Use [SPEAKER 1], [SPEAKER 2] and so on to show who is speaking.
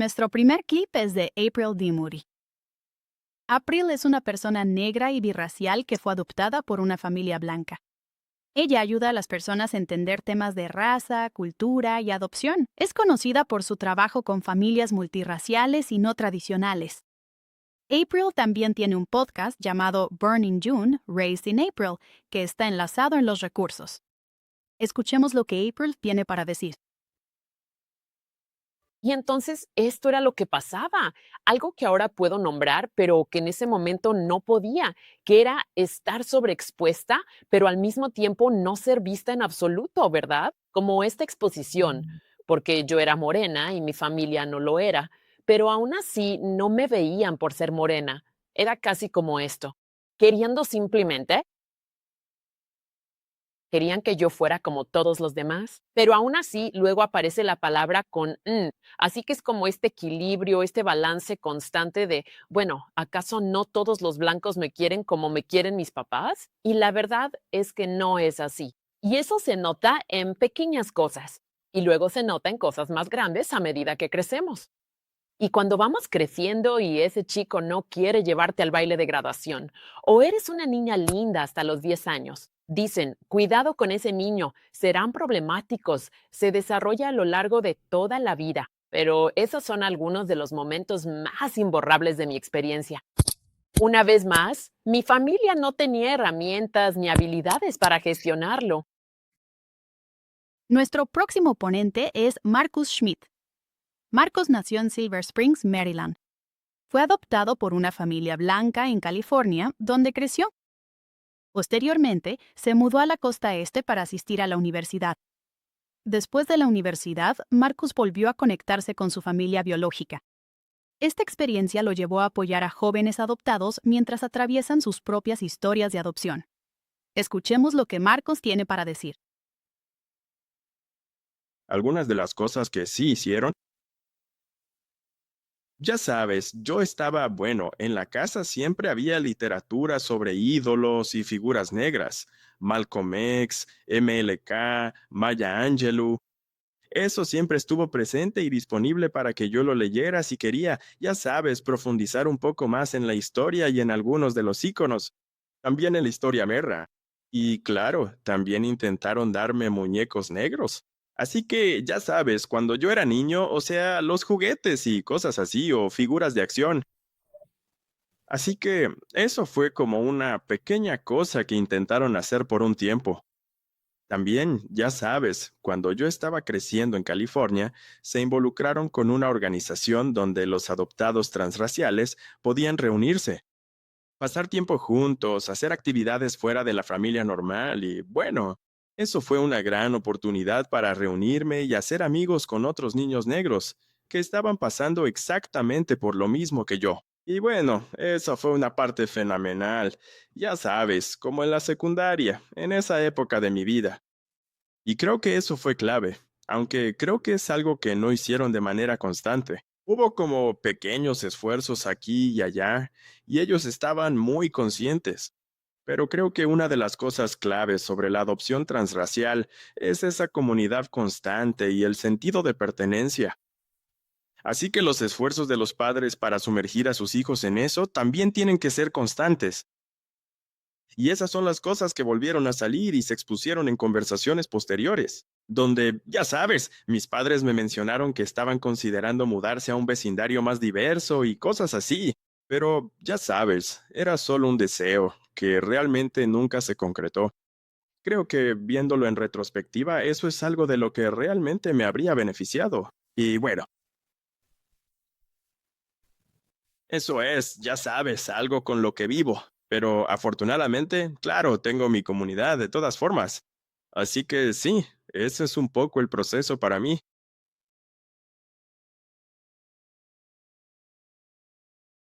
[SPEAKER 1] Nuestro primer clip es de April D. Moody. April es una persona negra y birracial que fue adoptada por una familia blanca. Ella ayuda a las personas a entender temas de raza, cultura y adopción. Es conocida por su trabajo con familias multirraciales y no tradicionales. April también tiene un podcast llamado Born in June, Raised in April, que está enlazado en los recursos. Escuchemos lo que April tiene para decir.
[SPEAKER 2] Y entonces esto era lo que pasaba, algo que ahora puedo nombrar, pero que en ese momento no podía, que era estar sobreexpuesta, pero al mismo tiempo no ser vista en absoluto, ¿verdad? Como esta exposición, porque yo era morena y mi familia no lo era, pero aún así no me veían por ser morena. Era casi como esto, queriendo simplemente querían que yo fuera como todos los demás, pero aún así luego aparece la palabra con "n", así que es como este equilibrio, este balance constante de, bueno, ¿acaso no todos los blancos me quieren como me quieren mis papás? Y la verdad es que no es así. Y eso se nota en pequeñas cosas, y luego se nota en cosas más grandes a medida que crecemos. Y cuando vamos creciendo y ese chico no quiere llevarte al baile de graduación, o eres una niña linda hasta los 10 años, dicen, cuidado con ese niño, serán problemáticos, se desarrolla a lo largo de toda la vida. Pero esos son algunos de los momentos más imborrables de mi experiencia. Una vez más, mi familia no tenía herramientas ni habilidades para gestionarlo.
[SPEAKER 1] Nuestro próximo ponente es Marcus Schmidt. Marcus nació en Silver Springs, Maryland. Fue adoptado por una familia blanca en California, donde creció. Posteriormente, se mudó a la costa este para asistir a la universidad. Después de la universidad, Marcus volvió a conectarse con su familia biológica. Esta experiencia lo llevó a apoyar a jóvenes adoptados mientras atraviesan sus propias historias de adopción. Escuchemos lo que Marcus tiene para decir.
[SPEAKER 3] Algunas de las cosas que sí hicieron. Ya sabes, yo estaba, bueno, en la casa siempre había literatura sobre ídolos y figuras negras. Malcolm X, MLK, Maya Angelou. Eso siempre estuvo presente y disponible para que yo lo leyera si quería, ya sabes, profundizar un poco más en la historia y en algunos de los íconos. También en la historia merra. Y claro, también intentaron darme muñecos negros. Así que, ya sabes, cuando yo era niño, o sea, los juguetes y cosas así, o figuras de acción. Así que eso fue como una pequeña cosa que intentaron hacer por un tiempo. También, ya sabes, cuando yo estaba creciendo en California, se involucraron con una organización donde los adoptados transraciales podían reunirse, pasar tiempo juntos, hacer actividades fuera de la familia normal y, bueno, eso fue una gran oportunidad para reunirme y hacer amigos con otros niños negros que estaban pasando exactamente por lo mismo que yo. Y bueno, eso fue una parte fenomenal, ya sabes, como en la secundaria, en esa época de mi vida. Y creo que eso fue clave, aunque creo que es algo que no hicieron de manera constante. Hubo como pequeños esfuerzos aquí y allá, y ellos estaban muy conscientes. Pero creo que una de las cosas claves sobre la adopción transracial es esa comunidad constante y el sentido de pertenencia. Así que los esfuerzos de los padres para sumergir a sus hijos en eso también tienen que ser constantes. Y esas son las cosas que volvieron a salir y se expusieron en conversaciones posteriores, donde, ya sabes, mis padres me mencionaron que estaban considerando mudarse a un vecindario más diverso y cosas así, pero ya sabes, era solo un deseo que realmente nunca se concretó. Creo que viéndolo en retrospectiva, eso es algo de lo que realmente me habría beneficiado. Y bueno, eso es, ya sabes, algo con lo que vivo. Pero afortunadamente, claro, tengo mi comunidad de todas formas. Así que sí, ese es un poco el proceso para mí.